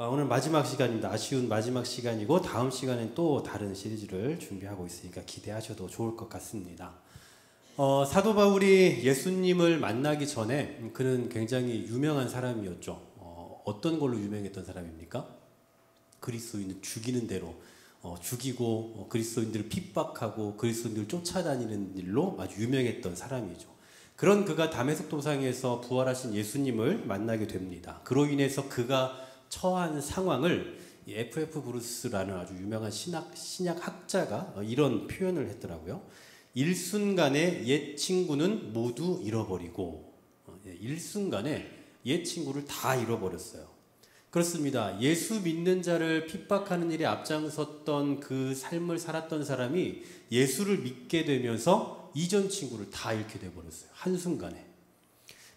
오늘 마지막 시간입니다. 아쉬운 마지막 시간이고 다음 시간엔 또 다른 시리즈를 준비하고 있으니까 기대하셔도 좋을 것 같습니다. 사도 바울이 예수님을 만나기 전에 그는 굉장히 유명한 사람이었죠. 어떤 걸로 유명했던 사람입니까? 그리스도인을 죽이는 대로 죽이고 그리스도인들을 핍박하고 그리스도인들을 쫓아다니는 일로 아주 유명했던 사람이죠. 그런 그가 다메섹 도상에서 부활하신 예수님을 만나게 됩니다. 그로 인해서 그가 처한 상황을 F.F. 브루스라는 아주 유명한 신약학자가 이런 표현을 했더라고요. 일순간에 옛 친구는 모두 잃어버리고 일순간에 옛 친구를 다 잃어버렸어요. 그렇습니다. 예수 믿는 자를 핍박하는 일에 앞장섰던 그 삶을 살았던 사람이 예수를 믿게 되면서 이전 친구를 다 잃게 되어버렸어요. 한순간에.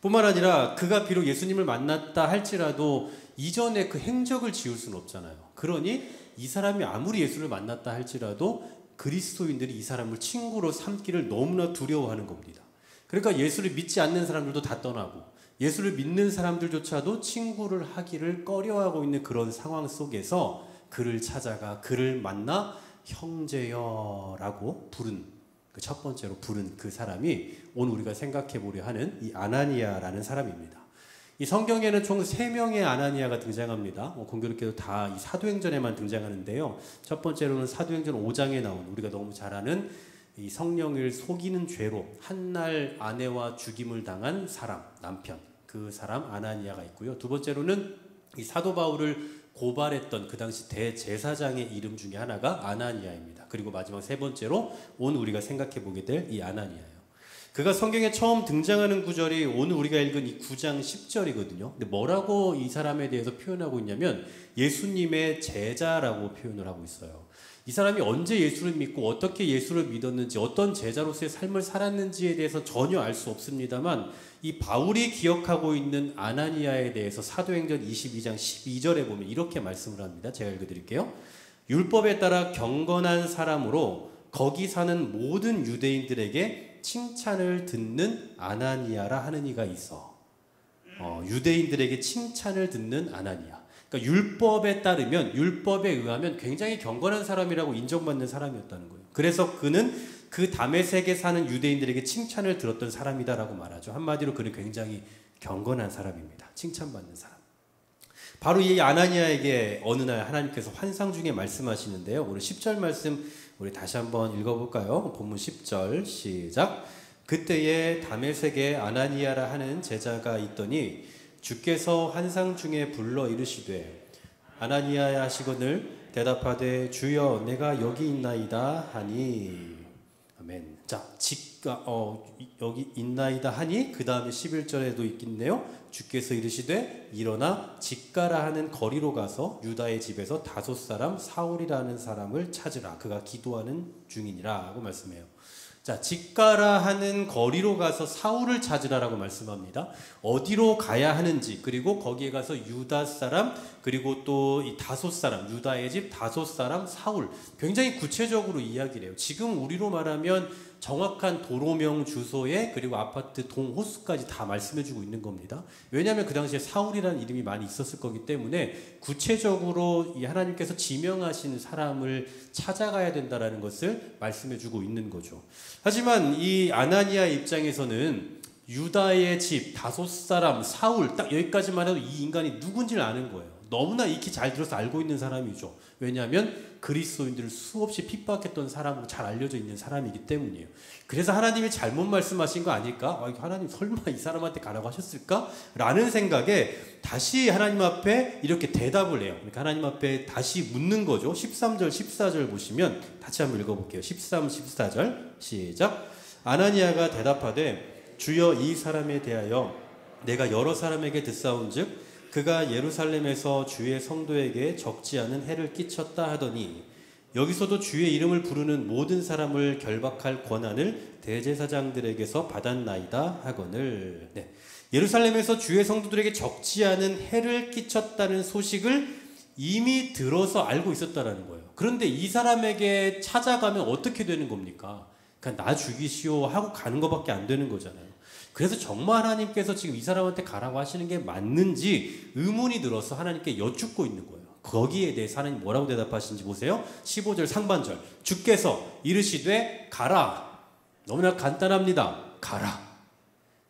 뿐만 아니라 그가 비록 예수님을 만났다 할지라도 이전에 그 행적을 지울 수는 없잖아요. 그러니 이 사람이 아무리 예수를 만났다 할지라도 그리스도인들이 이 사람을 친구로 삼기를 너무나 두려워하는 겁니다. 그러니까 예수를 믿지 않는 사람들도 다 떠나고 예수를 믿는 사람들조차도 친구를 하기를 꺼려하고 있는 그런 상황 속에서 그를 찾아가 그를 만나 형제여라고 부른 그 첫 번째로 부른 그 사람이 오늘 우리가 생각해 보려 하는 이 아나니아라는 사람입니다. 이 성경에는 총 3명의 아나니아가 등장합니다. 공교롭게도 다 이 사도행전에만 등장하는데요. 첫 번째로는 사도행전 5장에 나온 우리가 너무 잘 아는 이 성령을 속이는 죄로 한날 아내와 죽임을 당한 사람, 남편, 그 사람 아나니아가 있고요. 두 번째로는 이 사도 바울을 고발했던 그 당시 대제사장의 이름 중에 하나가 아나니아입니다. 그리고 마지막 세 번째로 오늘 우리가 생각해 보게 될 이 아나니아예요. 그가 성경에 처음 등장하는 구절이 오늘 우리가 읽은 이 9장 10절이거든요. 근데 뭐라고 이 사람에 대해서 표현하고 있냐면 예수님의 제자라고 표현을 하고 있어요. 이 사람이 언제 예수를 믿고 어떻게 예수를 믿었는지 어떤 제자로서의 삶을 살았는지에 대해서 전혀 알 수 없습니다만 이 바울이 기억하고 있는 아나니아에 대해서 사도행전 22장 12절에 보면 이렇게 말씀을 합니다. 제가 읽어드릴게요. 율법에 따라 경건한 사람으로 거기 사는 모든 유대인들에게 칭찬을 듣는 아나니아라 하는 이가 있어. 유대인들에게 칭찬을 듣는 아나니아. 그러니까 율법에 따르면 율법에 의하면 굉장히 경건한 사람이라고 인정받는 사람이었다는 거예요. 그래서 그는 그 다메섹에 사는 유대인들에게 칭찬을 들었던 사람이다라고 말하죠. 한마디로 그는 굉장히 경건한 사람입니다. 칭찬받는 사람. 바로 이 아나니아에게 어느 날 하나님께서 환상 중에 말씀하시는데요. 오늘 10절 말씀 우리 다시 한번 읽어볼까요? 본문 10절 시작. 그때에 다메섹에 아나니아라 하는 제자가 있더니 주께서 환상 중에 불러 이르시되 아나니아야 하시거늘 대답하되 주여 내가 여기 있나이다 하니 아멘. 자, 여기 있나이다 하니 그 다음에 11절에도 있겠네요. 주께서 이르시되 일어나 직가라 하는 거리로 가서 유다의 집에서 5 사람 사울이라는 사람을 찾으라. 그가 기도하는 중이니라 하고 말씀해요. 자, 직가라 하는 거리로 가서 사울을 찾으라라고 말씀합니다. 어디로 가야 하는지 그리고 거기에 가서 유다 사람 그리고 또 이 5 사람 유다의 집 5 사람 사울 굉장히 구체적으로 이야기를 해요. 지금 우리로 말하면 정확한 도로명 주소에 그리고 아파트 동호수까지 다 말씀해주고 있는 겁니다. 왜냐하면 그 당시에 사울이라는 이름이 많이 있었을 거기 때문에 구체적으로 이 하나님께서 지명하신 사람을 찾아가야 된다라는 것을 말씀해주고 있는 거죠. 하지만 이 아나니아 입장에서는 유다의 집 5 사람 사울 딱 여기까지만 해도 이 인간이 누군지를 아는 거예요. 너무나 익히 잘 들어서 알고 있는 사람이죠. 왜냐하면 그리스도인들을 수없이 핍박했던 사람으로 잘 알려져 있는 사람이기 때문이에요. 그래서 하나님이 잘못 말씀하신 거 아닐까? 하나님 설마 이 사람한테 가라고 하셨을까? 라는 생각에 다시 하나님 앞에 이렇게 대답을 해요. 그러니까 하나님 앞에 다시 묻는 거죠. 13절 14절 보시면 다시 한번 읽어볼게요. 13, 14절 시작. 아나니아가 대답하되 주여 이 사람에 대하여 내가 여러 사람에게 듣사온즉 그가 예루살렘에서 주의 성도에게 적지 않은 해를 끼쳤다 하더니 여기서도 주의 이름을 부르는 모든 사람을 결박할 권한을 대제사장들에게서 받았나이다 하거늘. 네. 예루살렘에서 주의 성도들에게 적지 않은 해를 끼쳤다는 소식을 이미 들어서 알고 있었다라는 거예요. 그런데 이 사람에게 찾아가면 어떻게 되는 겁니까? 그러니까 나 죽이시오 하고 가는 것밖에 안 되는 거잖아요. 그래서 정말 하나님께서 지금 이 사람한테 가라고 하시는 게 맞는지 의문이 들어서 하나님께 여쭙고 있는 거예요. 거기에 대해서 하나님 뭐라고 대답하시는지 보세요. 15절 상반절. 주께서 이르시되 가라. 너무나 간단합니다. 가라.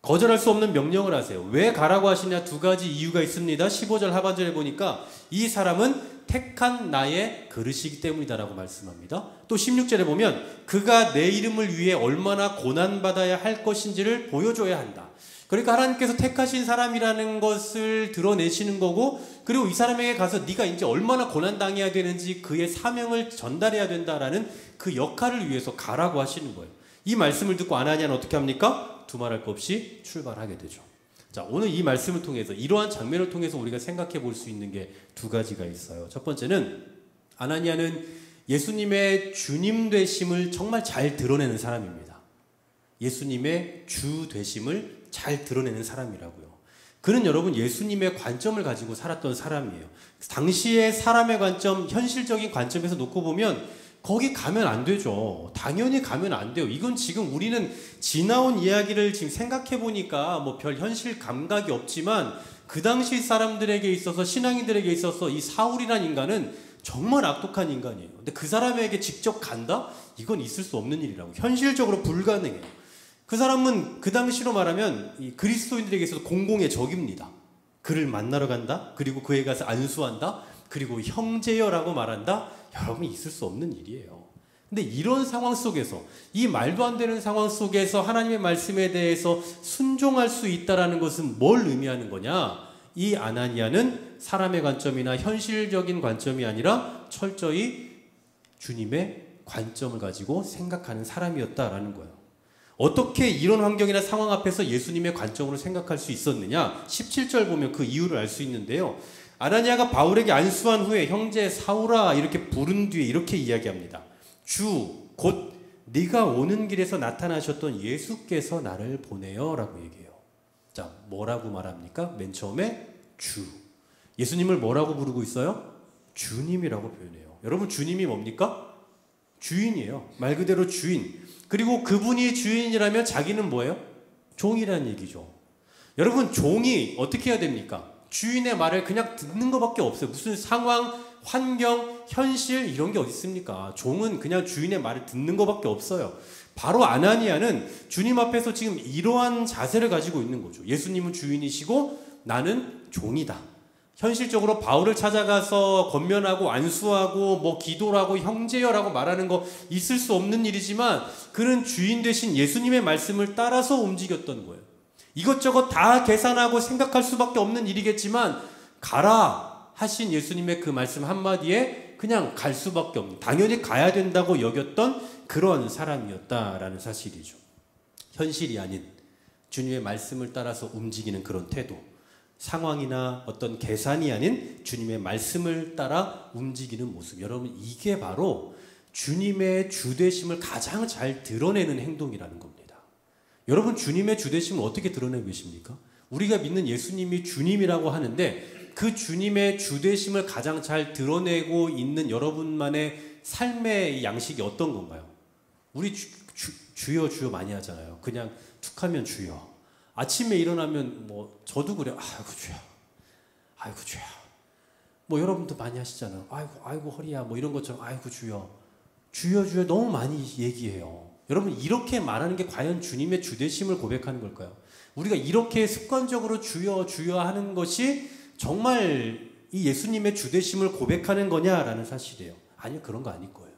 거절할 수 없는 명령을 하세요. 왜 가라고 하시냐? 두 가지 이유가 있습니다. 15절 하반절에 보니까 이 사람은 택한 나의 그릇이기 때문이다라고 말씀합니다. 또 16절에 보면 그가 내 이름을 위해 얼마나 고난받아야 할 것인지를 보여줘야 한다. 그러니까 하나님께서 택하신 사람이라는 것을 드러내시는 거고, 그리고 이 사람에게 가서 네가 이제 얼마나 고난당해야 되는지 그의 사명을 전달해야 된다라는 그 역할을 위해서 가라고 하시는 거예요. 이 말씀을 듣고 아나니아는 어떻게 합니까? 두말할 것 없이 출발하게 되죠. 자, 오늘 이 말씀을 통해서, 이러한 장면을 통해서 우리가 생각해 볼 수 있는 게 두 가지가 있어요. 첫 번째는 아나니아는 예수님의 주님 되심을 정말 잘 드러내는 사람입니다. 예수님의 주 되심을 잘 드러내는 사람이라고요. 그는 여러분 예수님의 관점을 가지고 살았던 사람이에요. 당시의 사람의 관점, 현실적인 관점에서 놓고 보면 거기 가면 안 되죠. 당연히 가면 안 돼요. 이건 지금 우리는 지나온 이야기를 지금 생각해 보니까 뭐 별 현실 감각이 없지만 그 당시 사람들에게 있어서, 신앙인들에게 있어서 이 사울이란 인간은 정말 악독한 인간이에요. 근데 그 사람에게 직접 간다? 이건 있을 수 없는 일이라고. 현실적으로 불가능해요. 그 사람은 그 당시로 말하면 이 그리스도인들에게 있어서 공공의 적입니다. 그를 만나러 간다? 그리고 그에 가서 안수한다? 그리고 형제여라고 말한다? 여러분, 있을 수 없는 일이에요. 근데 이런 상황 속에서, 이 말도 안 되는 상황 속에서 하나님의 말씀에 대해서 순종할 수 있다는 것은 뭘 의미하는 거냐? 이 아나니아는 사람의 관점이나 현실적인 관점이 아니라 철저히 주님의 관점을 가지고 생각하는 사람이었다라는 거예요. 어떻게 이런 환경이나 상황 앞에서 예수님의 관점으로 생각할 수 있었느냐? 17절 보면 그 이유를 알 수 있는데요. 아나니아가 바울에게 안수한 후에 형제 사울아 이렇게 부른 뒤에 이렇게 이야기합니다. 주, 곧 네가 오는 길에서 나타나셨던 예수께서 나를 보내요 라고 얘기해요. 자, 뭐라고 말합니까? 맨 처음에 주. 예수님을 뭐라고 부르고 있어요? 주님이라고 표현해요. 여러분, 주님이 뭡니까? 주인이에요. 말 그대로 주인. 그리고 그분이 주인이라면 자기는 뭐예요? 종이라는 얘기죠. 여러분, 종이 어떻게 해야 됩니까? 주인의 말을 그냥 듣는 것밖에 없어요. 무슨 상황, 환경, 현실 이런 게 어디 있습니까? 종은 그냥 주인의 말을 듣는 것밖에 없어요. 바로 아나니아는 주님 앞에서 지금 이러한 자세를 가지고 있는 거죠. 예수님은 주인이시고 나는 종이다. 현실적으로 바울을 찾아가서 권면하고 안수하고 뭐 기도를 하고 형제여라고 말하는 거 있을 수 없는 일이지만 그는 주인 되신 예수님의 말씀을 따라서 움직였던 거예요. 이것저것 다 계산하고 생각할 수밖에 없는 일이겠지만 가라 하신 예수님의 그 말씀 한마디에 그냥 갈 수밖에 없는, 당연히 가야 된다고 여겼던 그런 사람이었다라는 사실이죠. 현실이 아닌 주님의 말씀을 따라서 움직이는 그런 태도, 상황이나 어떤 계산이 아닌 주님의 말씀을 따라 움직이는 모습, 여러분 이게 바로 주님의 주되심을 가장 잘 드러내는 행동이라는 겁니다. 여러분, 주님의 주되심을 어떻게 드러내고 계십니까? 우리가 믿는 예수님이 주님이라고 하는데 그 주님의 주되심을 가장 잘 드러내고 있는 여러분만의 삶의 양식이 어떤 건가요? 우리 주여 주여 많이 하잖아요. 그냥 툭 하면 주여. 아침에 일어나면 뭐 저도 그래요. 아이고 주여, 아이고 주여. 뭐 여러분도 많이 하시잖아요. 아이고 허리야, 뭐 이런 것처럼 아이고 주여, 주여 주여 너무 많이 얘기해요. 여러분, 이렇게 말하는 게 과연 주님의 주되심을 고백하는 걸까요? 우리가 이렇게 습관적으로 주여 주여 하는 것이 정말 이 예수님의 주되심을 고백하는 거냐라는 사실이에요. 아니요, 그런 거 아닐 거예요.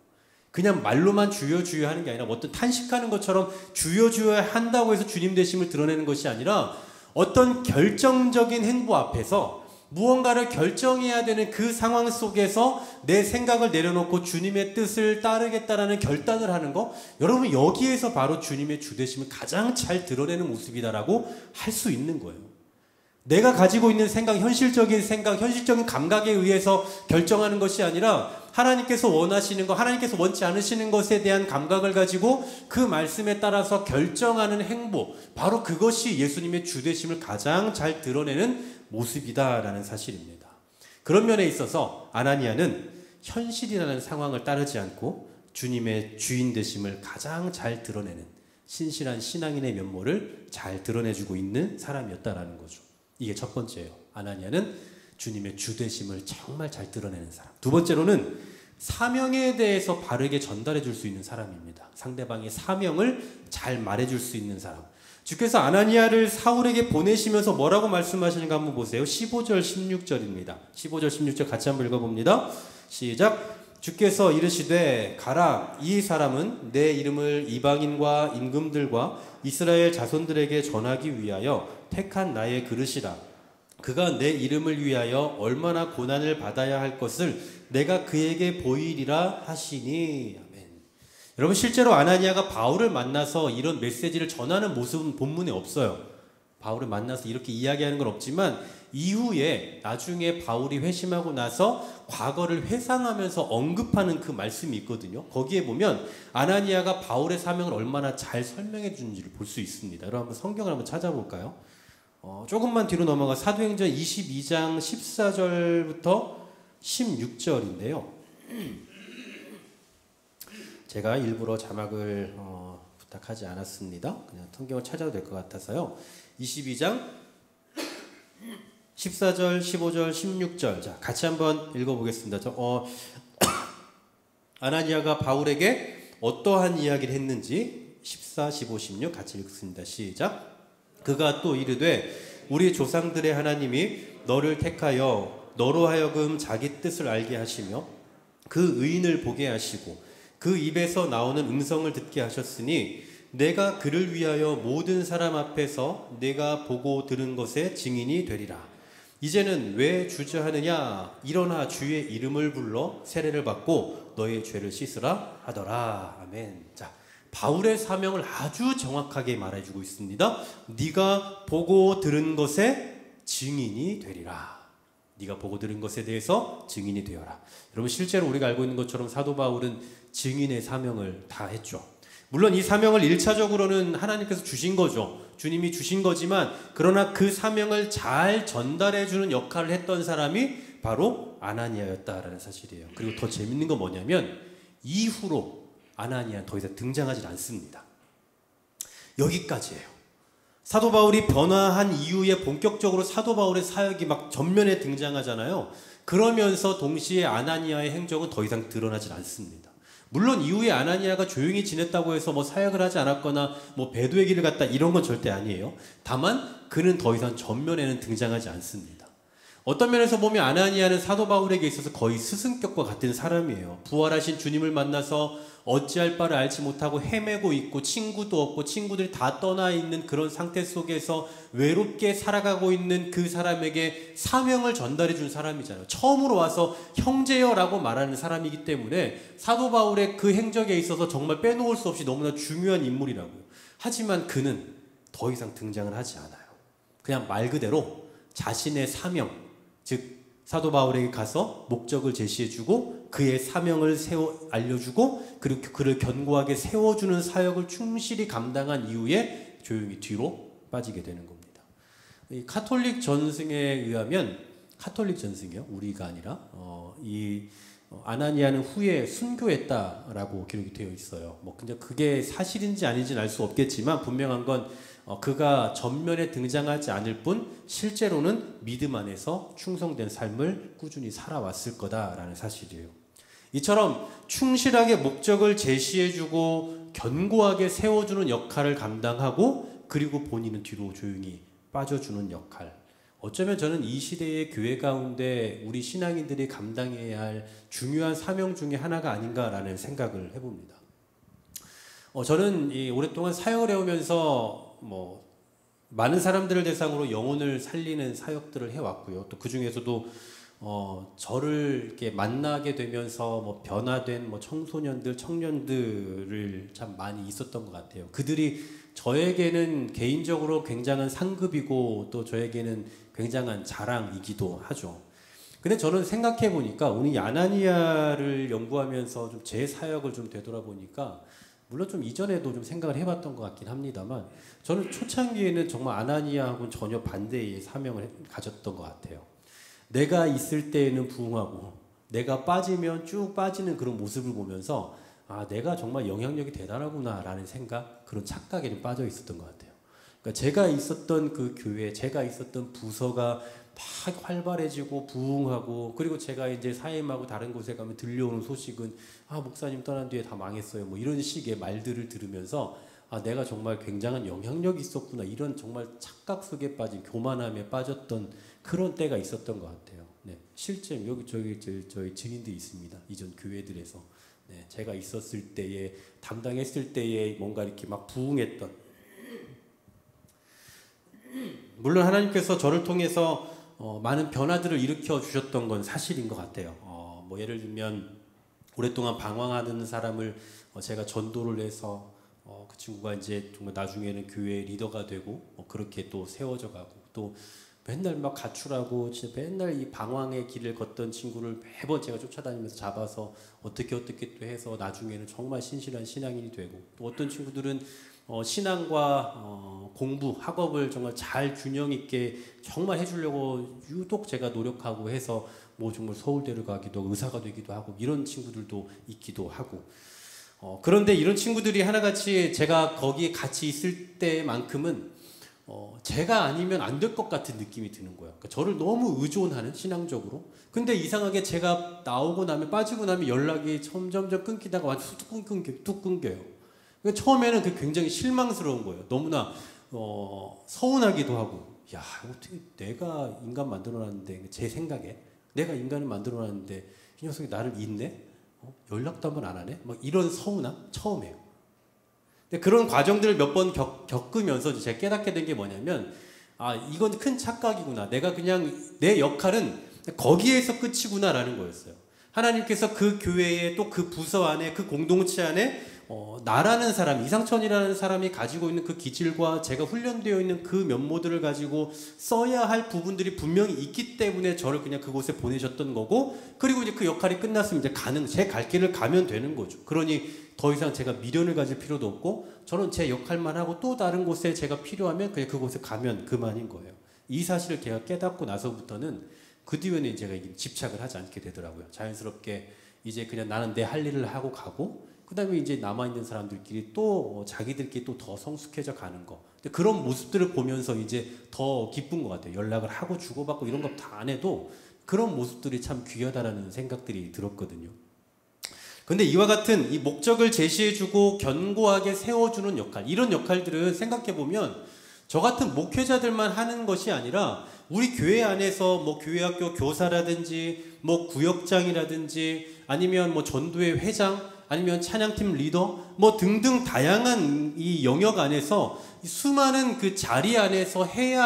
그냥 말로만 주여 주여 하는 게 아니라 어떤 탄식하는 것처럼 주여 주여 한다고 해서 주님 되심을 드러내는 것이 아니라 어떤 결정적인 행보 앞에서 무언가를 결정해야 되는 그 상황 속에서 내 생각을 내려놓고 주님의 뜻을 따르겠다라는 결단을 하는 거, 여러분 여기에서 바로 주님의 주되심을 가장 잘 드러내는 모습이다라고 할 수 있는 거예요. 내가 가지고 있는 생각, 현실적인 생각, 현실적인 감각에 의해서 결정하는 것이 아니라 하나님께서 원하시는 것, 하나님께서 원치 않으시는 것에 대한 감각을 가지고 그 말씀에 따라서 결정하는 행보, 바로 그것이 예수님의 주되심을 가장 잘 드러내는 모습이다라는 사실입니다. 그런 면에 있어서 아나니아는 현실이라는 상황을 따르지 않고 주님의 주인 되심을 가장 잘 드러내는 신실한 신앙인의 면모를 잘 드러내주고 있는 사람이었다라는 거죠. 이게 첫 번째예요. 아나니아는 주님의 주되심을 정말 잘 드러내는 사람. 두 번째로는 사명에 대해서 바르게 전달해 줄 수 있는 사람입니다. 상대방의 사명을 잘 말해 줄 수 있는 사람. 주께서 아나니아를 사울에게 보내시면서 뭐라고 말씀하시는가 한번 보세요. 15절 16절입니다. 15절 16절 같이 한번 읽어봅니다. 시작. 주께서 이르시되 가라, 이 사람은 내 이름을 이방인과 임금들과 이스라엘 자손들에게 전하기 위하여 택한 나의 그릇이라. 그가 내 이름을 위하여 얼마나 고난을 받아야 할 것을 내가 그에게 보이리라 하시니. 아멘. 여러분, 실제로 아나니아가 바울을 만나서 이런 메시지를 전하는 모습은 본문에 없어요. 바울을 만나서 이렇게 이야기하는 건 없지만 이후에 나중에 바울이 회심하고 나서 과거를 회상하면서 언급하는 그 말씀이 있거든요. 거기에 보면 아나니아가 바울의 사명을 얼마나 잘 설명해 주는지를 볼 수 있습니다. 여러분, 한번 성경을 한번 찾아볼까요? 조금만 뒤로 넘어가 사도행전 22장 14절부터 16절인데요. 제가 일부러 자막을 부탁하지 않았습니다. 그냥 성경을 찾아도 될 것 같아서요. 22장 14절, 15절, 16절. 자, 같이 한번 읽어보겠습니다. 아나니아가 바울에게 어떠한 이야기를 했는지 14, 15, 16 같이 읽습니다. 시작. 그가 또 이르되 우리 조상들의 하나님이 너를 택하여 너로 하여금 자기 뜻을 알게 하시며 그 의인을 보게 하시고 그 입에서 나오는 음성을 듣게 하셨으니 내가 그를 위하여 모든 사람 앞에서 내가 보고 들은 것의 증인이 되리라. 이제는 왜 주저하느냐? 일어나 주의 이름을 불러 세례를 받고 너의 죄를 씻으라 하더라. 아멘. 자, 바울의 사명을 아주 정확하게 말해주고 있습니다. 네가 보고 들은 것의 증인이 되리라. 네가 보고 들은 것에 대해서 증인이 되어라. 여러분, 실제로 우리가 알고 있는 것처럼 사도 바울은 증인의 사명을 다 했죠. 물론 이 사명을 1차적으로는 하나님께서 주신 거죠. 주님이 주신 거지만 그러나 그 사명을 잘 전달해주는 역할을 했던 사람이 바로 아나니아였다라는 사실이에요. 그리고 더 재밌는 건 뭐냐면 이후로 아나니아는 더 이상 등장하지 않습니다. 여기까지예요. 사도 바울이 변화한 이후에 본격적으로 사도 바울의 사역이 막 전면에 등장하잖아요. 그러면서 동시에 아나니아의 행적은 더 이상 드러나지 않습니다. 물론 이후에 아나니아가 조용히 지냈다고 해서 뭐 사역을 하지 않았거나 뭐 배도의 길을 갔다 이런 건 절대 아니에요. 다만 그는 더 이상 전면에는 등장하지 않습니다. 어떤 면에서 보면 아나니아는 사도 바울에게 있어서 거의 스승격과 같은 사람이에요. 부활하신 주님을 만나서 어찌할 바를 알지 못하고 헤매고 있고 친구도 없고 친구들이 다 떠나 있는 그런 상태 속에서 외롭게 살아가고 있는 그 사람에게 사명을 전달해 준 사람이잖아요. 처음으로 와서 형제여라고 말하는 사람이기 때문에 사도 바울의 그 행적에 있어서 정말 빼놓을 수 없이 너무나 중요한 인물이라고요. 하지만 그는 더 이상 등장을 하지 않아요. 그냥 말 그대로 자신의 사명, 즉 사도 바울에게 가서 목적을 제시해주고 그의 사명을 알려주고 그리고 그를 견고하게 세워주는 사역을 충실히 감당한 이후에 조용히 뒤로 빠지게 되는 겁니다. 이 카톨릭 전승에 의하면 카톨릭 전승이요, 우리가 아니라 아나니아는 후에 순교했다라고 기록이 되어 있어요. 근데 그게 사실인지 아닌지는 알 수 없겠지만 분명한 건 그가 전면에 등장하지 않을 뿐 실제로는 믿음 안에서 충성된 삶을 꾸준히 살아왔을 거다라는 사실이에요. 이처럼 충실하게 목적을 제시해주고 견고하게 세워주는 역할을 감당하고 그리고 본인은 뒤로 조용히 빠져주는 역할. 어쩌면 저는 이 시대의 교회 가운데 우리 신앙인들이 감당해야 할 중요한 사명 중에 하나가 아닌가라는 생각을 해봅니다. 저는 오랫동안 사역을 해오면서 많은 사람들을 대상으로 영혼을 살리는 사역들을 해왔고요. 또 그 중에서도 저를 이렇게 만나게 되면서 변화된 청소년들, 청년들을 참 많이 있었던 것 같아요. 그들이 저에게는 개인적으로 굉장한 상급이고 또 저에게는 굉장한 자랑이기도 하죠. 근데 저는 생각해 보니까 오늘 아나니아를 연구하면서 좀 제 사역을 좀 되돌아보니까 물론 좀 이전에도 좀 생각을 해봤던 것 같긴 합니다만 저는 초창기에는 정말 아나니아하고는 전혀 반대의 사명을 가졌던 것 같아요. 내가 있을 때에는 부흥하고 내가 빠지면 쭉 빠지는 그런 모습을 보면서 아, 내가 정말 영향력이 대단하구나라는 생각, 그런 착각에 좀 빠져 있었던 것 같아요. 그러니까 제가 있었던 그 교회, 제가 있었던 부서가 막 활발해지고 부흥하고, 그리고 제가 이제 사임하고 다른 곳에 가면 들려오는 소식은 아, 목사님 떠난 뒤에 다 망했어요, 뭐 이런 식의 말들을 들으면서 아, 내가 정말 굉장한 영향력이 있었구나, 이런 정말 착각 속에 빠진, 교만함에 빠졌던 그런 때가 있었던 것 같아요. 네, 실제 여기 저희 증인들이 있습니다. 이전 교회들에서. 네, 제가 있었을 때에, 담당했을 때에 뭔가 이렇게 막 부흥했던, 물론 하나님께서 저를 통해서 많은 변화들을 일으켜 주셨던 건 사실인 것 같아요. 뭐 예를 들면 오랫동안 방황하는 사람을 제가 전도를 해서 그 친구가 이제 정말 나중에는 교회 리더가 되고 그렇게 또 세워져 가고, 또 맨날 막 가출하고 진짜 맨날 이 방황의 길을 걷던 친구를 매번 제가 쫓아다니면서 잡아서 어떻게 또 해서 나중에는 정말 신실한 신앙인이 되고, 또 어떤 친구들은 신앙과 공부, 학업을 정말 잘 균형 있게 정말 해주려고 유독 제가 노력하고 해서 뭐 정말 서울대를 가기도 하고 의사가 되기도 하고, 이런 친구들도 있기도 하고. 그런데 이런 친구들이 하나같이 제가 거기에 같이 있을 때만큼은 제가 아니면 안 될 것 같은 느낌이 드는 거예요. 그러니까 저를 너무 의존하는, 신앙적으로. 근데 이상하게 제가 나오고 나면, 빠지고 나면 연락이 점점점 끊기다가 완전 뚝 끊겨요. 그러니까 처음에는 그게 굉장히 실망스러운 거예요. 너무나 서운하기도 하고, 야, 어떻게 내가 인간 만들어놨는데, 제 생각에 내가 인간을 만들어놨는데 이 녀석이 나를 잊네? 연락도 한번 안 하네? 막 이런 서운함 처음이에요. 근데 그런 과정들을 몇 번 겪으면서 제가 깨닫게 된 게 뭐냐면, 아, 이건 큰 착각이구나. 내가 그냥 내 역할은 거기에서 끝이구나라는 거였어요. 하나님께서 그 교회에, 또 그 부서 안에, 그 공동체 안에 나라는 사람, 이상천이라는 사람이 가지고 있는 그 기질과 제가 훈련되어 있는 그 면모들을 가지고 써야 할 부분들이 분명히 있기 때문에 저를 그냥 그곳에 보내셨던 거고, 그리고 이제 그 역할이 끝났으면 이제 제 갈 길을 가면 되는 거죠. 그러니 더 이상 제가 미련을 가질 필요도 없고, 저는 제 역할만 하고 또 다른 곳에 제가 필요하면 그냥 그곳에 가면 그만인 거예요. 이 사실을 제가 깨닫고 나서부터는 그 뒤에는 제가 집착을 하지 않게 되더라고요. 자연스럽게 이제 그냥 나는 내 할 일을 하고 가고, 그 다음에 이제 남아있는 사람들끼리 또 자기들끼리 또 더 성숙해져 가는 거. 근데 그런 모습들을 보면서 이제 더 기쁜 것 같아요. 연락을 하고 주고받고 이런 거 다 안 해도 그런 모습들이 참 귀하다라는 생각들이 들었거든요. 근데 이와 같은 이 목적을 제시해주고 견고하게 세워주는 역할, 이런 역할들은 생각해보면 저 같은 목회자들만 하는 것이 아니라 우리 교회 안에서 뭐 교회학교 교사라든지 뭐 구역장이라든지 아니면 뭐 전도회 회장 아니면 찬양팀 리더 뭐 등등 다양한 이 영역 안에서 수많은 그 자리 안에서 해야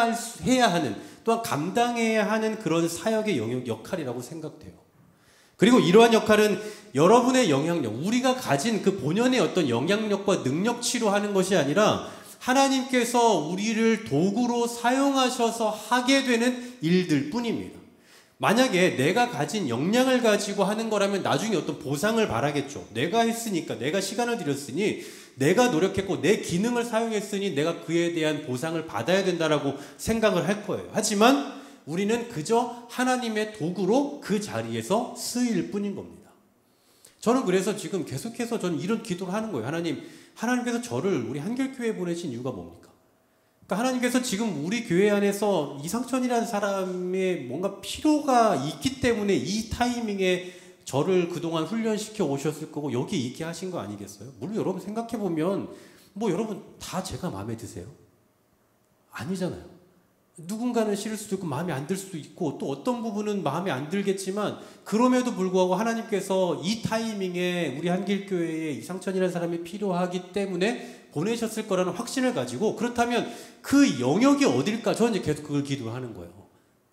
하는, 또한 감당해야 하는 그런 사역의 역할이라고 생각돼요. 그리고 이러한 역할은 여러분의 영향력, 우리가 가진 그 본연의 어떤 영향력과 능력치로 하는 것이 아니라 하나님께서 우리를 도구로 사용하셔서 하게 되는 일들 뿐입니다. 만약에 내가 가진 역량을 가지고 하는 거라면 나중에 어떤 보상을 바라겠죠. 내가 했으니까, 내가 시간을 들였으니, 내가 노력했고 내 기능을 사용했으니 내가 그에 대한 보상을 받아야 된다라고 생각을 할 거예요. 하지만 우리는 그저 하나님의 도구로 그 자리에서 쓰일 뿐인 겁니다. 저는 그래서 지금 계속해서 저는 이런 기도를 하는 거예요. 하나님께서 저를 우리 한길교회에 보내신 이유가 뭡니까? 그러니까 하나님께서 지금 우리 교회 안에서 이상천이라는 사람의 뭔가 필요가 있기 때문에 이 타이밍에 저를 그동안 훈련시켜 오셨을 거고 여기 있게 하신 거 아니겠어요? 물론 여러분 생각해보면 뭐 여러분 다 제가 마음에 드세요? 아니잖아요. 누군가는 싫을 수도 있고 마음에 안 들 수도 있고 또 어떤 부분은 마음에 안 들겠지만, 그럼에도 불구하고 하나님께서 이 타이밍에 우리 한길교회에 이상천이라는 사람이 필요하기 때문에 보내셨을 거라는 확신을 가지고, 그렇다면 그 영역이 어딜까? 저는 이제 계속 그걸 기도하는 거예요.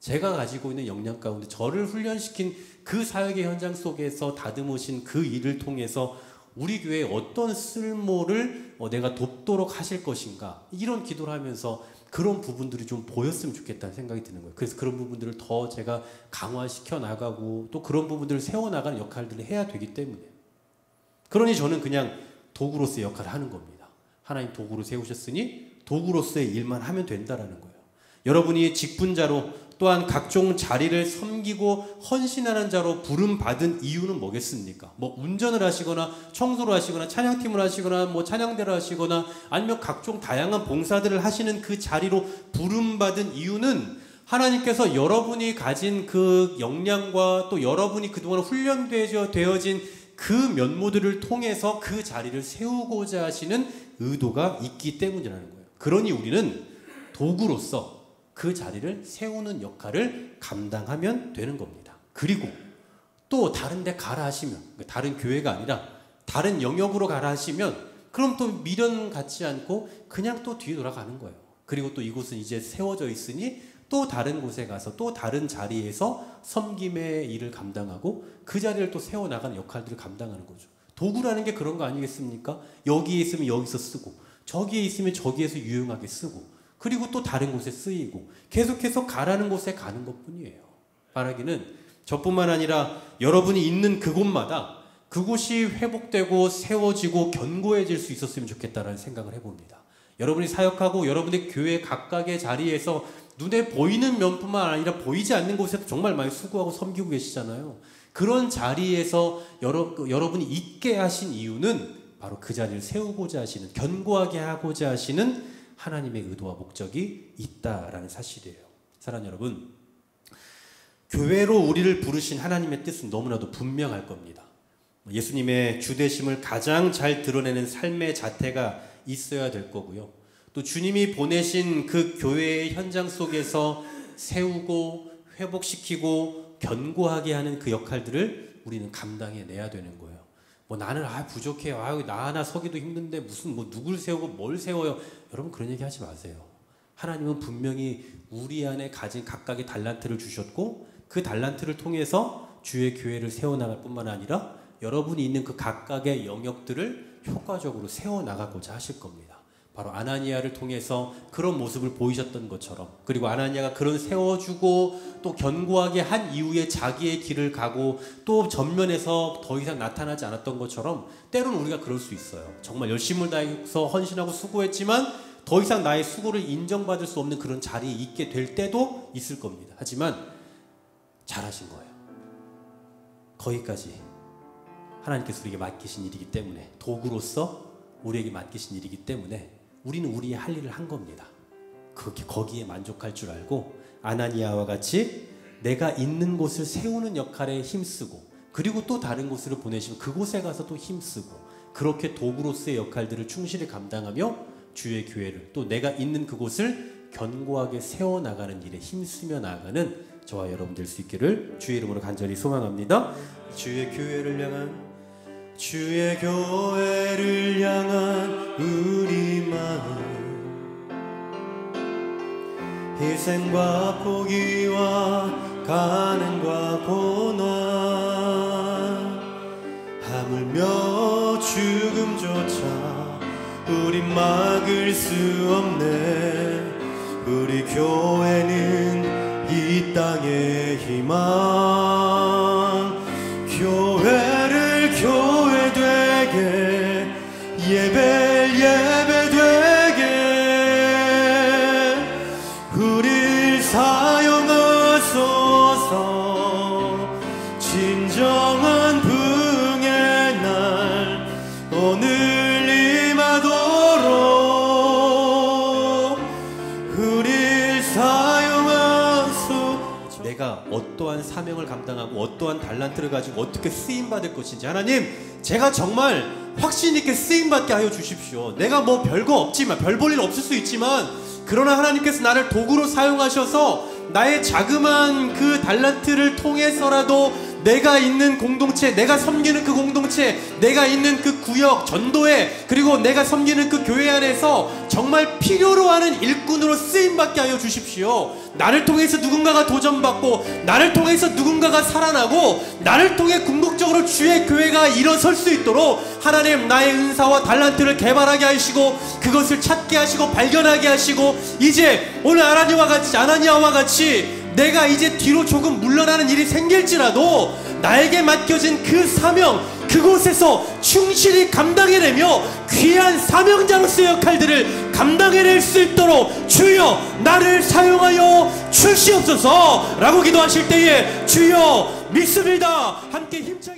제가 가지고 있는 역량 가운데 저를 훈련시킨 그 사역의 현장 속에서 다듬으신 그 일을 통해서 우리 교회에 어떤 쓸모를 내가 돕도록 하실 것인가, 이런 기도를 하면서 그런 부분들이 좀 보였으면 좋겠다는 생각이 드는 거예요. 그래서 그런 부분들을 더 제가 강화시켜 나가고 또 그런 부분들을 세워나가는 역할들을 해야 되기 때문에, 그러니 저는 그냥 도구로서의 역할을 하는 겁니다. 하나님 도구로 세우셨으니 도구로서의 일만 하면 된다라는 거예요. 여러분이 직분자로 또한 각종 자리를 섬기고 헌신하는 자로 부름받은 이유는 뭐겠습니까? 뭐 운전을 하시거나 청소를 하시거나 찬양팀을 하시거나 뭐 찬양대를 하시거나 아니면 각종 다양한 봉사들을 하시는 그 자리로 부름받은 이유는 하나님께서 여러분이 가진 그 역량과 또 여러분이 그동안 훈련되어진 그 면모들을 통해서 그 자리를 세우고자 하시는 의도가 있기 때문이라는 거예요. 그러니 우리는 도구로서 그 자리를 세우는 역할을 감당하면 되는 겁니다. 그리고 또 다른 데 가라 하시면, 다른 교회가 아니라 다른 영역으로 가라 하시면 그럼 또 미련 갖지 않고 그냥 또 뒤에 돌아가는 거예요. 그리고 또 이곳은 이제 세워져 있으니 또 다른 곳에 가서 또 다른 자리에서 섬김의 일을 감당하고 그 자리를 또 세워나가는 역할들을 감당하는 거죠. 도구라는 게 그런 거 아니겠습니까? 여기에 있으면 여기서 쓰고 저기에 있으면 저기에서 유용하게 쓰고 그리고 또 다른 곳에 쓰이고 계속해서 가라는 곳에 가는 것뿐이에요. 바라기는 저뿐만 아니라 여러분이 있는 그곳마다 그곳이 회복되고 세워지고 견고해질 수 있었으면 좋겠다라는 생각을 해봅니다. 여러분이 사역하고 여러분의 교회 각각의 자리에서 눈에 보이는 면뿐만 아니라 보이지 않는 곳에도 정말 많이 수고하고 섬기고 계시잖아요. 그런 자리에서 여러분이 있게 하신 이유는 바로 그 자리를 세우고자 하시는, 견고하게 하고자 하시는 하나님의 의도와 목적이 있다라는 사실이에요. 사랑하는 여러분, 교회로 우리를 부르신 하나님의 뜻은 너무나도 분명할 겁니다. 예수님의 주되심을 가장 잘 드러내는 삶의 자태가 있어야 될 거고요. 또 주님이 보내신 그 교회의 현장 속에서 세우고 회복시키고 견고하게 하는 그 역할들을 우리는 감당해내야 되는 거예요. 뭐 나는 부족해요. 나 하나 서기도 힘든데 무슨 뭐 누굴 세우고 뭘 세워요. 여러분 그런 얘기 하지 마세요. 하나님은 분명히 우리 안에 가진 각각의 달란트를 주셨고 그 달란트를 통해서 주의 교회를 세워나갈 뿐만 아니라 여러분이 있는 그 각각의 영역들을 효과적으로 세워나가고자 하실 겁니다. 바로 아나니아를 통해서 그런 모습을 보이셨던 것처럼, 그리고 아나니아가 그런 세워주고 또 견고하게 한 이후에 자기의 길을 가고 또 전면에서 더 이상 나타나지 않았던 것처럼 때로는 우리가 그럴 수 있어요. 정말 열심을 다해서 헌신하고 수고했지만 더 이상 나의 수고를 인정받을 수 없는 그런 자리에 있게 될 때도 있을 겁니다. 하지만 잘하신 거예요. 거기까지 하나님께서 우리에게 맡기신 일이기 때문에, 도구로서 우리에게 맡기신 일이기 때문에 우리는 우리의 할 일을 한 겁니다. 거기에 만족할 줄 알고 아나니아와 같이 내가 있는 곳을 세우는 역할에 힘쓰고, 그리고 또 다른 곳으로 보내시면 그곳에 가서 또 힘쓰고, 그렇게 도구로서의 역할들을 충실히 감당하며 주의 교회를, 또 내가 있는 그곳을 견고하게 세워나가는 일에 힘쓰며 나아가는 저와 여러분 될 수 있기를 주의 이름으로 간절히 소망합니다. 주의 교회를 향한, 주의 교회를 향한 우리 마음, 희생과 포기와 가난과 고난, 하물며 죽음조차 우리 막을 수 없네. 우리 교회는 이 땅의 희망, 교회를 교회 되게, 예배 되게 우릴 사용하소서. 진정한 부흥의 날 오늘 임하도록 우릴 사용하소서. 내가 어떠한 사명을 감당하고 어떠한 달란트를 가지고 어떻게 쓰임받을 것인지, 하나님 제가 정말 확신 있게 쓰임받게 하여 주십시오. 내가 뭐 별거 없지만, 별 볼 일 없을 수 있지만, 그러나 하나님께서 나를 도구로 사용하셔서 나의 자그마한 그 달란트를 통해서라도 내가 있는 공동체, 내가 섬기는 그 공동체, 내가 있는 그 구역, 전도회, 그리고 내가 섬기는 그 교회 안에서 정말 필요로 하는 일꾼으로 쓰임받게 하여 주십시오. 나를 통해서 누군가가 도전받고, 나를 통해서 누군가가 살아나고, 나를 통해 궁극적으로 주의 교회가 일어설 수 있도록 하나님 나의 은사와 달란트를 개발하게 하시고, 그것을 찾게 하시고 발견하게 하시고, 이제 오늘 아나니아와 같이 내가 이제 뒤로 조금 물러나는 일이 생길지라도 나에게 맡겨진 그 사명, 그곳에서 충실히 감당해내며 귀한 사명자로서의 역할들을 감당해낼 수 있도록 주여 나를 사용하여 주시옵소서 라고 기도하실 때에 주여 믿습니다 함께 힘차게